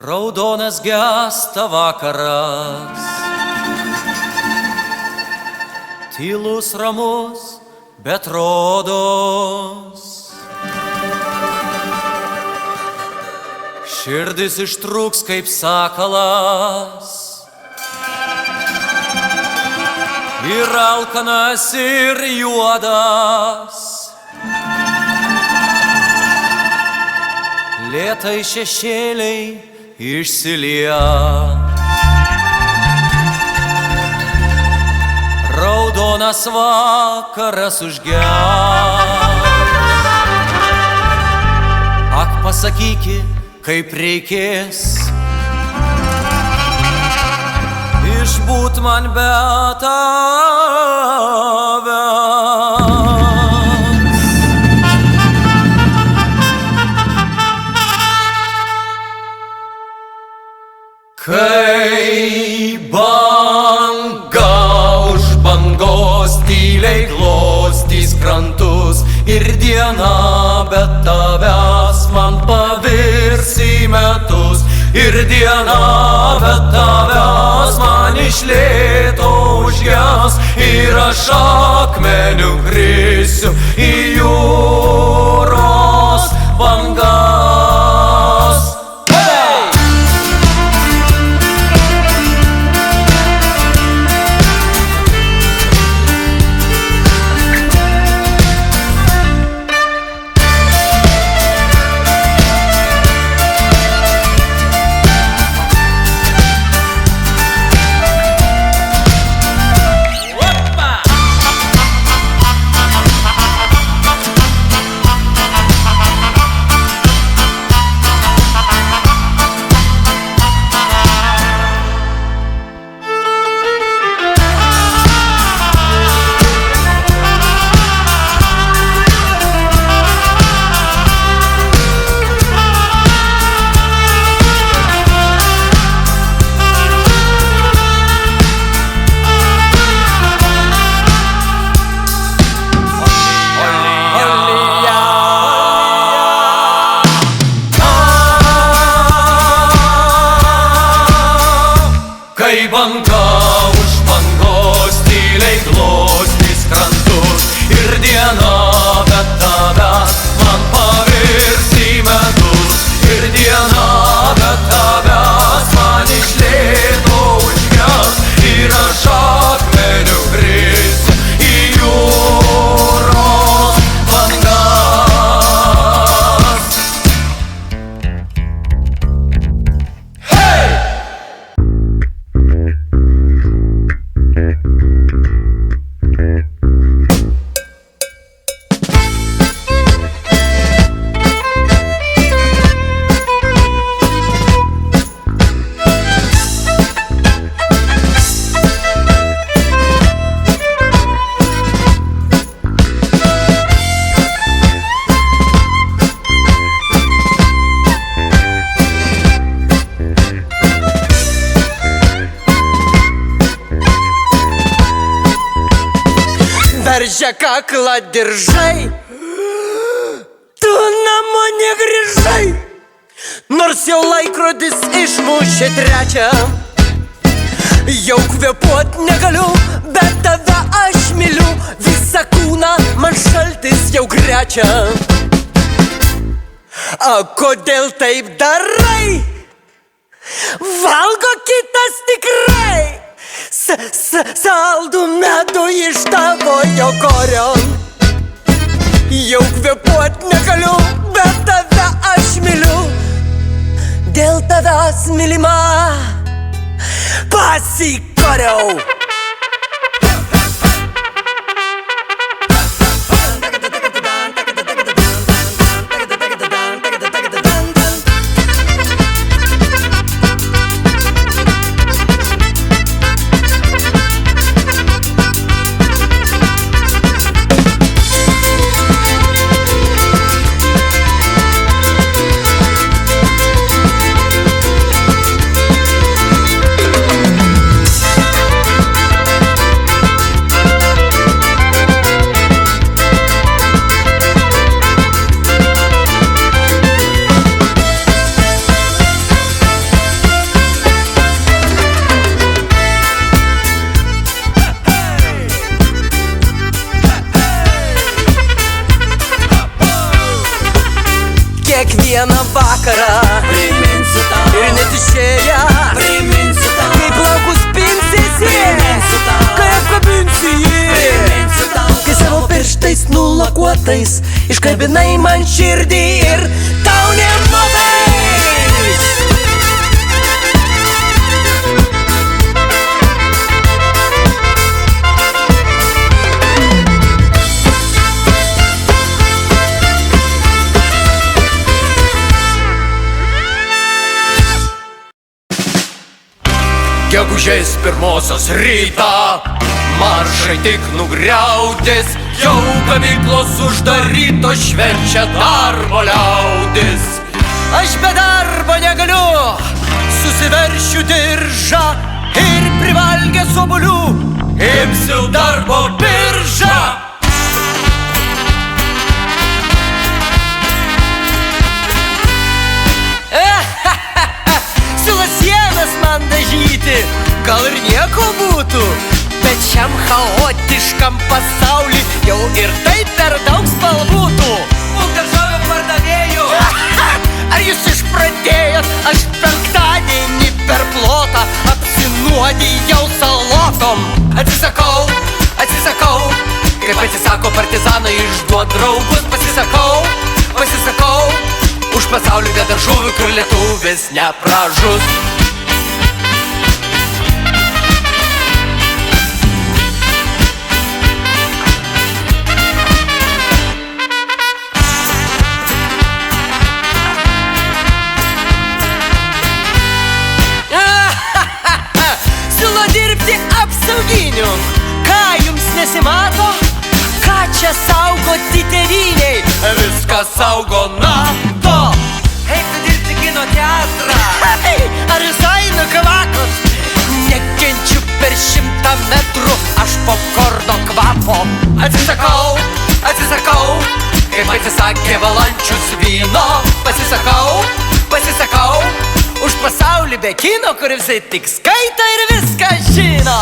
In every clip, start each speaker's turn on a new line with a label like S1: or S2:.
S1: Raudonas gęsta vakaras, tylus ramus, bet rodos širdis ištrūks kaip sakalas ir alkanas ir juodas. Lėtai šešėliai išsilieja, raudonas vakaras užges. Ak, pasakykit, kaip reikės išbūt man be tavęs. Kai banga už bangos tyliai glostys krantus ir diena be tavęs man pavirs į metus, ir diena be tavęs man iš lėto užges, ir aš akmeniu krisiu į jūros bangas. Kai banga už bangos tyliai glostys krantus ir diena be tavęs man pavirs į metus, ir diena be tavęs man iš lėto užges, ir aš akmeniu krisiu į jūros bangas.
S2: Veržia kaklą diržai, tu namo negrįžai, nors jau laikrodis išmušė trečią. Jau kvėpuot negaliu, bet tave aš myliu, visą kūną man šaltis jau grečia. O kodėl taip darai? Valgo kitas tikrai saldų medų iš tavojo korio. Jau kvėpuot negaliu, bet tave aš myliu, dėl tavęs mylima pasikoriau. suoliuotais iškabinai man širdį ir tau nemotais.
S1: Gegužės pirmosios rytą maršai tik nugriaudės, jau gamyklos uždarytos, švenčia darbo liaudis.
S2: Aš be darbo negaliu, susiveršiu diržą ir privalgęs obuolių
S1: Imsiu darbo biržą.
S2: Siūlas sienas man dažyti, gal ir nieko būtų, bet šiam chaotiškam pasauly jau ir taip per daug spalvų.
S1: Būk daržovių pardavėjų.
S2: Ar jūs išpradėjot? Aš penktadienį per plotą apsinuodijau salotom.
S1: Atsisakau, atsisakau, kaip atsisako partizanai išduot draugus. Pasisakau, už pasaulį be daržovių, kur lietuvis nepražus.
S2: Siūlo dirbti apsauginiu. Ką jums nesimato? Ką čia saugoti tėvyniai?
S1: Viską saugo NATO.
S2: Eik tu dirbti kino teatrą. Ar visai nukvakot? Nekenčiu per 100 metrų aš popkorno kvapo.
S1: Atsisakau, atsisakau, kaip atsisakė Valančius vyno. Pasisakau,
S2: už pasaulį be kino, kur visai tik skaito ir viską žino.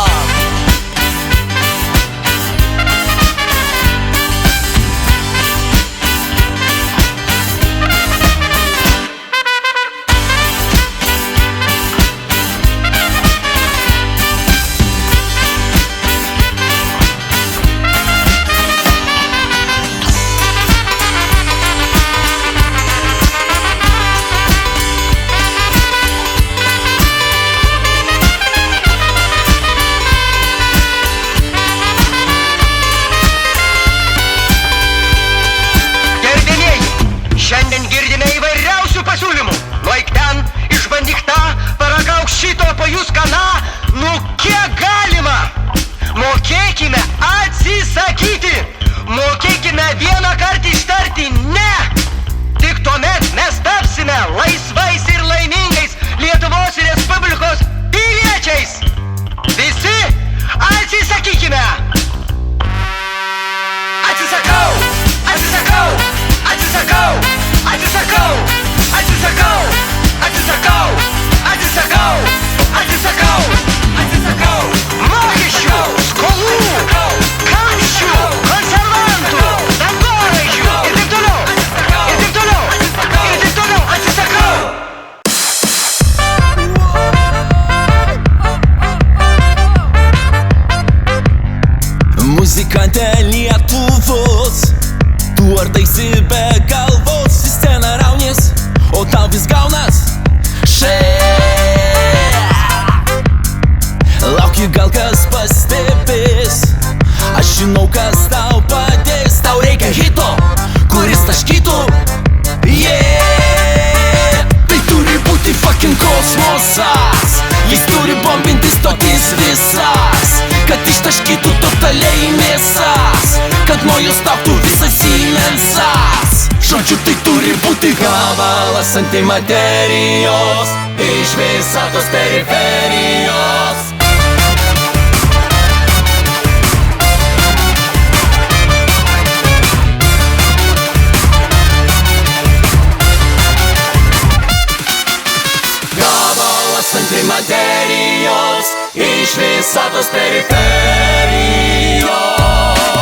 S2: Mokėkime vieną kartą ištarti ne. Tik tuomet mes tapsime laisvais ir laimingais Lietuvos Respublikos piliečiais. Visi atsisakykime. Atsisakau, atsisakau, atsisakau, atsisakau, atsisakau, atsisakau, atsisakau, atsisakau, atsisakau mokesčių, skolų, kamščių, konservantų, dangoraižių ir taip toliau, ir taip toliau, ir taip toliau, atsisakau.
S3: Muzikante Lietuvos, tu ardaisi be galvos, į sceną raunies, o tau vis gaunas lauki, gal kas pastebės, aš žinau, kas tau padės. Tau reikia hito, kuris taškytų, tai turi būti fucking kosmosas. Jis turi bombinti stotis visas, kad ištaškytų totaliai mėsas, kad nuo jos taptų visas Siemensas. Žodžiu, tai turi būti gabalas antimaterijos iš visatos periferijos. Gabalas antimaterijos iš visatos periferijos.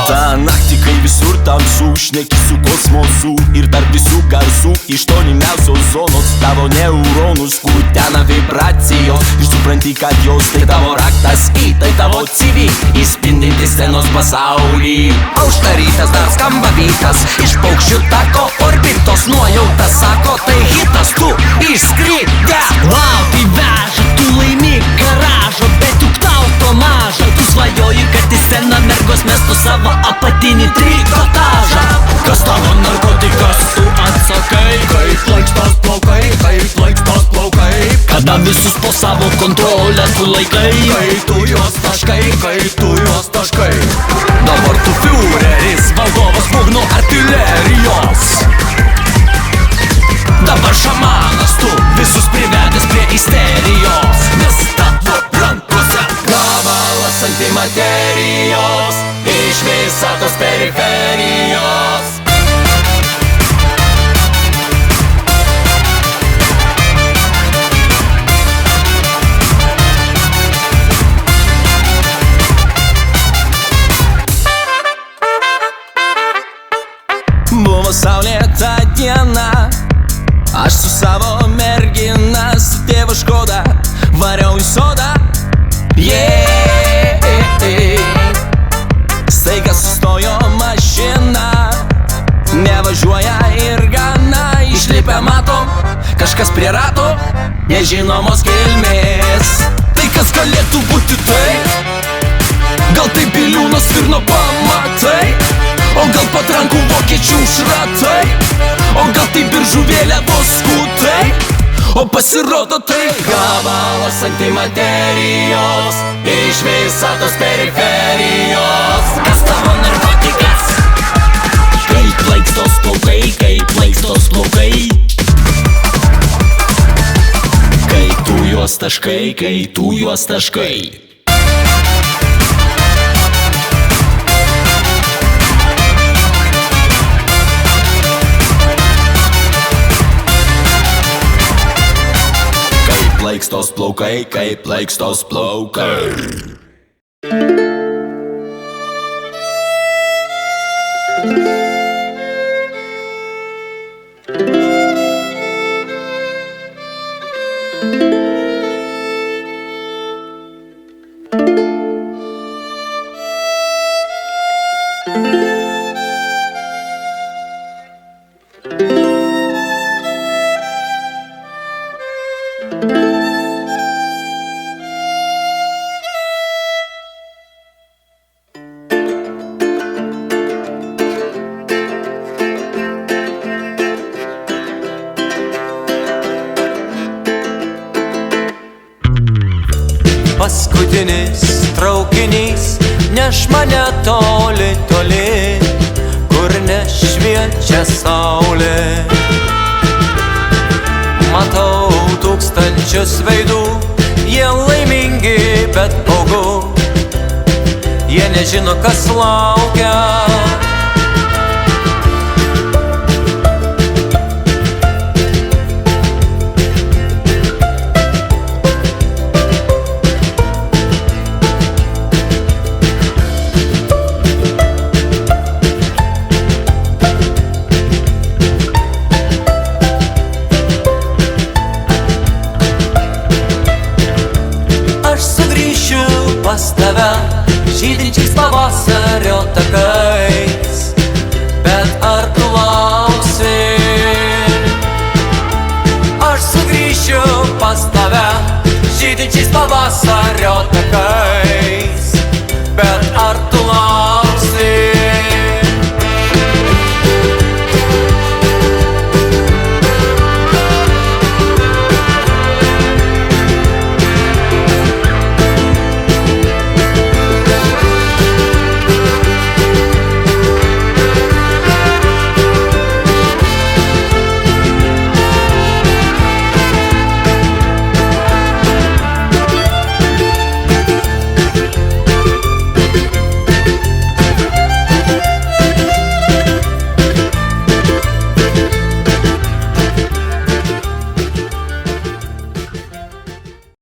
S3: Ta naktį, kai visur tamsu, šneki su kosmosu ir tarp visų garsų iš tolimiausios zonos tavo neuronus kutena vibracijos. Ir supranti, kad jos tai tavo raktas į tai tavo CV, įspindinti scenos pasaulį.
S2: Aušta rytas, dar skamba vytas, iš paukščių tako orbitos nuojauta sako, tai hitas, tu išskridęs.
S3: Wow, tai veža, tu laimi garažą, bet juk tau to maža. Tu svajoji, kad į sceną mergos mestų savo apatinį trikotažą. Kas tavo narkotikas, tu atsakai, kaip plaikstos plaukai, kaip plaikstos plaukai. Kada visus po savo kontrolę tu laikai, kai tu juos taškai, kai tu juos taškai. Dabar tu fiureris, valdovas būgnų artilerijos. Dabar šamanas tu, visus privedęs prie isterijos. Nes tavo rankose gabalas antimaterijos iš visatos periferijos. Buvo saulėta diena, aš su savo mergina, su tėvu Škoda variau į sodą. Staiga sustojo mašina, nevažiuoja ir gana. Išlipę matom, kažkas prie rato, nežinomos kilmės. Tai kas galėtų būti tai? Gal tai biliūnas Svirno pamatai? O gal patrankų vokiečių šratai? O gal tai biržų vėliavos skutai? O pasirodo tai gabalas antimaterijos iš visatos periferijos. Kas tavo narkotikas? Kaip plaikstos plaukai, kaip plaikstos plaukai. Kai tu juos taškai, kai tu juos taškai. Plaikstos plaukai, kaip plaikstos plaukai.
S2: Paskutinis traukinys neš mane toli, toli, kur nešviečia saulė. Matau tūkstančius veidų, jie laimingi, bet baugu. Jie nežino, kas laukia. Pas tave žydinčiais pavasario takais, bet ar tu lauksi? Aš sugrįšiu pas tave žydinčiais pavasario takais.